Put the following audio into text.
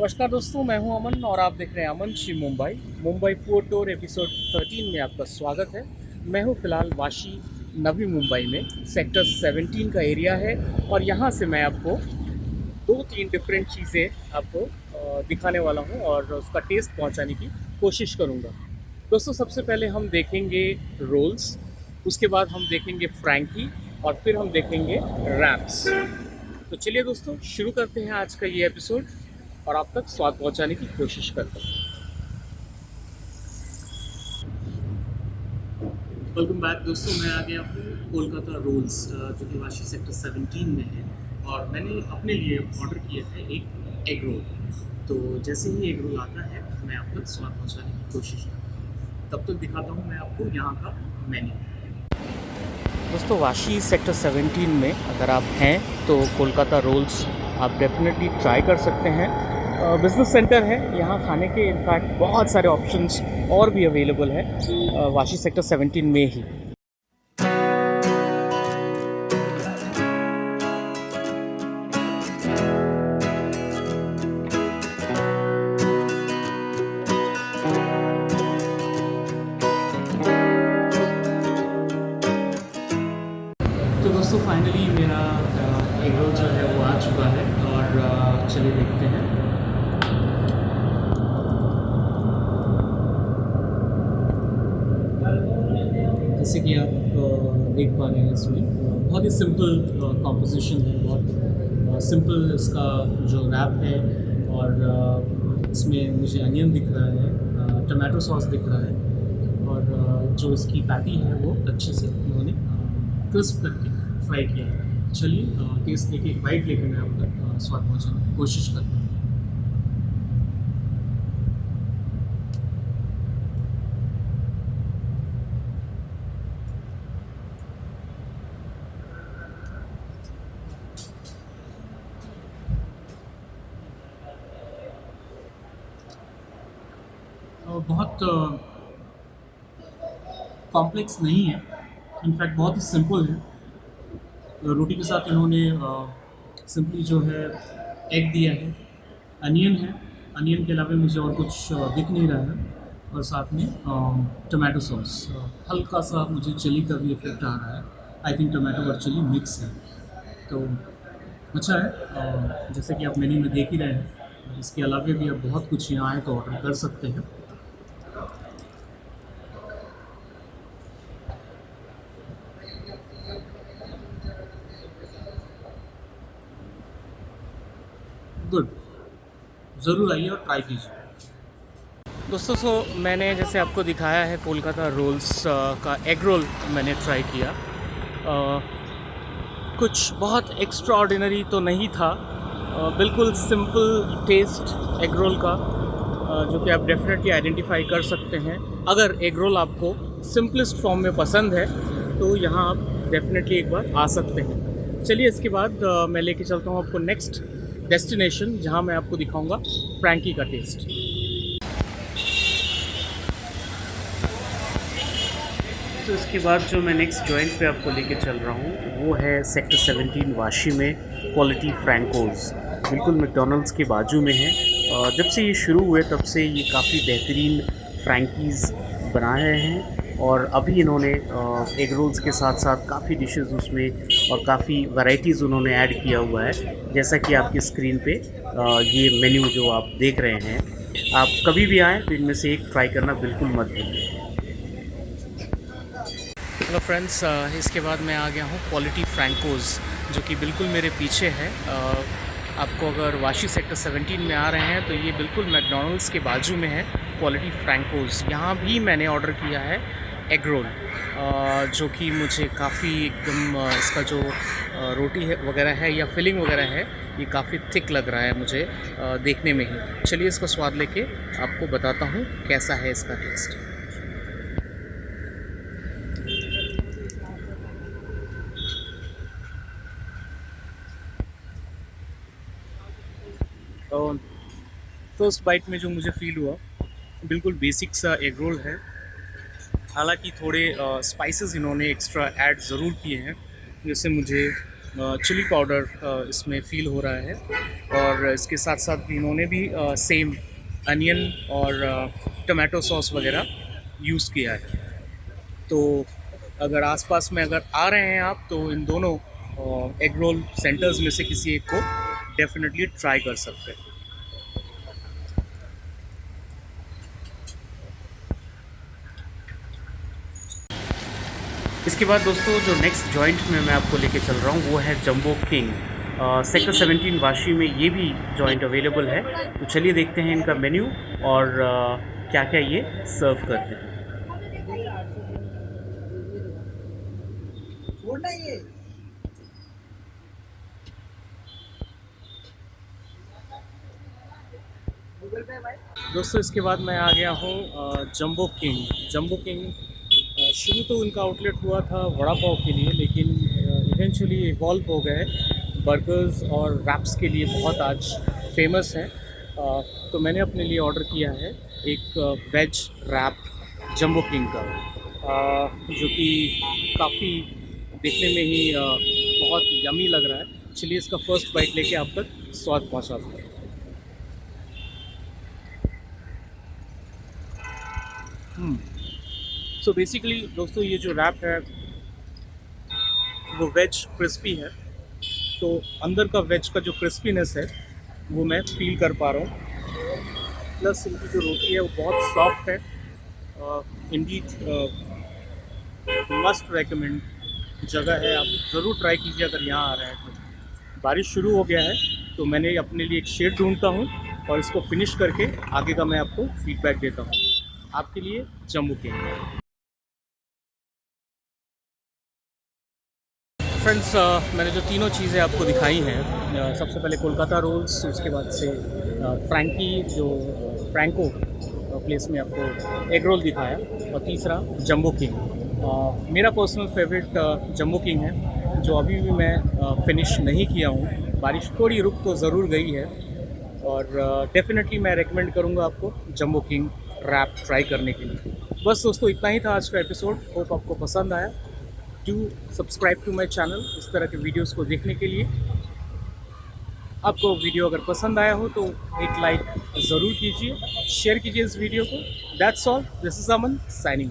नमस्कार दोस्तों, मैं हूं अमन और आप देख रहे हैं अमन ची Mumbai Mumbai food tour episode 13 में आपका स्वागत है। मैं हूं फिलहाल वाशी नवी मुंबई में, सेक्टर 17 का एरिया है और यहां से मैं आपको दो तीन डिफरेंट चीज़ें आपको दिखाने वाला हूं और उसका टेस्ट पहुंचाने की कोशिश करूंगा। दोस्तों, सबसे पहले हम देखेंगे रोल्स, उसके बाद हम देखेंगे फ्रैंकी और फिर हम देखेंगे रैप्स। तो चलिए दोस्तों, शुरू करते हैं आज का ये एपिसोड और आप तक स्वाद पहुंचाने की कोशिश करते हैं। वेलकम बैक दोस्तों, मैं आ गया हूँ कोलकाता रोल्स जो कि वाशी सेक्टर 17 में है और मैंने अपने लिए ऑर्डर किया है एक एग रोल। तो जैसे ही एग रोल आता है मैं आप तक स्वाद पहुंचाने की कोशिश करता हूँ। तब तक दिखाता हूँ मैं आपको यहाँ का मेन्यू। दोस्तों, वाशी सेक्टर 17 में अगर आप हैं तो कोलकाता रोल्स आप डेफिनेटली ट्राई कर सकते हैं। बिज़नेस सेंटर है, यहाँ खाने के इनफैक्ट बहुत सारे ऑप्शंस और भी अवेलेबल है वाशी सेक्टर 17 में ही। तो दोस्तों, फाइनली मेरा एग रोल जो है वो आ चुका है और चलिए देखते हैं। जैसे कि आप देख पा रहे हैं, इसमें बहुत ही सिंपल कॉम्पोजिशन है, बहुत सिंपल इसका जो रैप है और इसमें मुझे अनियन दिख रहा है, टमाटो सॉस दिख रहा है और जो इसकी पैटी है वो अच्छे से उन्होंने क्रिस्प करके फ्राई किया है। चलिए टेस्ट लेके एक बाइट लेके मैं आप तक स्वाद पहुँचाने की कोशिश करता हूँ। बहुत कॉम्प्लेक्स नहीं है, इनफैक्ट बहुत ही सिंपल है। रोटी के साथ इन्होंने सिंपली जो है एग दिया है, अनियन है, अनियन के अलावा मुझे और कुछ दिख नहीं रहा है और साथ में टमाटो सॉस, हल्का सा मुझे चिली का भी इफेक्ट आ रहा है। आई थिंक टमाटो और चिली मिक्स है, तो अच्छा है। जैसे कि आप मेन्यू में देख ही रहे हैं, इसके अलावा भी आप बहुत कुछ यहाँ आए तो ऑर्डर कर सकते हैं। गुड, ज़रूर आइए और ट्राई कीजिए। दोस्तों, मैंने जैसे आपको दिखाया है कोलकाता रोल्स का एग रोल मैंने ट्राई किया। कुछ बहुत एक्स्ट्रा ऑर्डिनरी तो नहीं था, बिल्कुल सिंपल टेस्ट एग रोल का, जो कि आप डेफिनेटली आइडेंटिफाई कर सकते हैं। अगर एग रोल आपको सिंपलेस्ट फॉर्म में पसंद है तो यहाँ आप डेफिनेटली एक बार आ सकते हैं। चलिए, इसके बाद मैं लेके चलता हूँ आपको नेक्स्ट डेस्टिनेशन, जहाँ मैं आपको दिखाऊंगा फ्रैंकी का टेस्ट। तो इसके बाद जो मैं नेक्स्ट जॉइंट पे आपको लेके चल रहा हूँ वो है सेक्टर 17 वाशी में क्वालिटी फ्रैंकोज़, बिल्कुल मैकडॉनल्ड्स के बाजू में है। जब से ये शुरू हुए तब से ये काफ़ी बेहतरीन फ्रैंकीज़ बना रहे हैं और अभी इन्होंने एग रोल्स के साथ साथ काफ़ी डिशेस उसमें और काफ़ी वैरायटीज़ उन्होंने ऐड किया हुआ है। जैसा कि आपकी स्क्रीन पे ये मेन्यू जो आप देख रहे हैं, आप कभी भी आएँ तो इनमें से एक ट्राई करना बिल्कुल मत भूलिए। हेलो फ्रेंड्स, इसके बाद मैं आ गया हूँ क्वालिटी फ्रैंकोज़, जो कि बिल्कुल मेरे पीछे है। आपको अगर वाशी सेक्टर 17 में आ रहे हैं तो ये बिल्कुल मैकडॉनल्ड्स के बाजू में है क्वालिटी फ्रैंकोज़। यहाँ भी मैंने ऑर्डर किया है एग रोल, जो कि मुझे काफ़ी एकदम इसका जो रोटी है वगैरह है या फिलिंग वगैरह है, ये काफ़ी थिक लग रहा है मुझे देखने में ही। चलिए इसका स्वाद लेके आपको बताता हूँ कैसा है इसका टेस्ट। फर्स्ट बाइट में जो मुझे फ़ील हुआ, बिल्कुल बेसिक सा एग रोल है। हालांकि थोड़े स्पाइसेस इन्होंने एक्स्ट्रा ऐड ज़रूर किए हैं, जिससे मुझे चिली पाउडर इसमें फील हो रहा है, और इसके साथ साथ इन्होंने भी सेम अनियन और टमाटो सॉस वगैरह यूज़ किया है। तो अगर आसपास में अगर आ रहे हैं आप, तो इन दोनों एग रोल सेंटर्स में से किसी एक को डेफिनेटली ट्राई कर सकते हैं। इसके बाद दोस्तों जो नेक्स्ट जॉइंट में मैं आपको लेके चल रहा हूँ वो है जंबो किंग। सेक्टर 17 वाशी में ये भी जॉइंट अवेलेबल है। तो चलिए देखते हैं इनका मेन्यू और क्या क्या ये सर्व करते हैं। दोस्तों इसके बाद मैं आ गया हूँ जंबो किंग। जंबो किंग शुरू तो उनका आउटलेट हुआ था वड़ा पाव के लिए, लेकिन इवेंचुअली इवॉल्व हो गए बर्गर्स और रैप्स के लिए, बहुत आज फेमस है। तो मैंने अपने लिए ऑर्डर किया है एक वेज रैप जंबो किंग का, जो कि काफ़ी देखने में ही बहुत यमी लग रहा है। चलिए इसका फर्स्ट बाइट लेके आप तक स्वाद पहुँचाता हूँ। सो बेसिकली दोस्तों ये जो रैप है वो वेज क्रिस्पी है, तो अंदर का वेज का जो क्रिस्पीनेस है वो मैं फील कर पा रहा हूँ। प्लस इनकी जो रोटी है वो बहुत सॉफ्ट है। इंडीड मस्ट रेकमेंड जगह है, आप ज़रूर ट्राई कीजिए अगर यहाँ आ रहे हैं तो। बारिश शुरू हो गया है तो मैंने अपने लिए एक शेड ढूंढता हूँ और इसको फिनिश करके आगे का मैं आपको फीडबैक देता हूँ। आपके लिए जम्मू के फ्रेंड्स, मैंने जो तीनों चीज़ें आपको दिखाई हैं, सबसे पहले कोलकाता रोल्स, उसके बाद से फ्रैंकी जो फ्रैंको प्लेस में आपको एग रोल दिखाया, और तीसरा जंबो किंग। मेरा पर्सनल फेवरेट जंबो किंग है, जो अभी भी मैं फिनिश नहीं किया हूँ। बारिश थोड़ी रुक तो ज़रूर गई है, और डेफिनेटली मैं रेकमेंड करूँगा आपको जंबो किंग रैप ट्राई करने के लिए। बस दोस्तों इतना ही था आज का एपिसोड। होप आपको पसंद आया। Do subscribe to my channel इस तरह के वीडियोस को देखने के लिए। आपको वीडियो अगर पसंद आया हो तो एक लाइक ज़रूर कीजिए, शेयर कीजिए इस वीडियो को। That's all, this is Aman signing.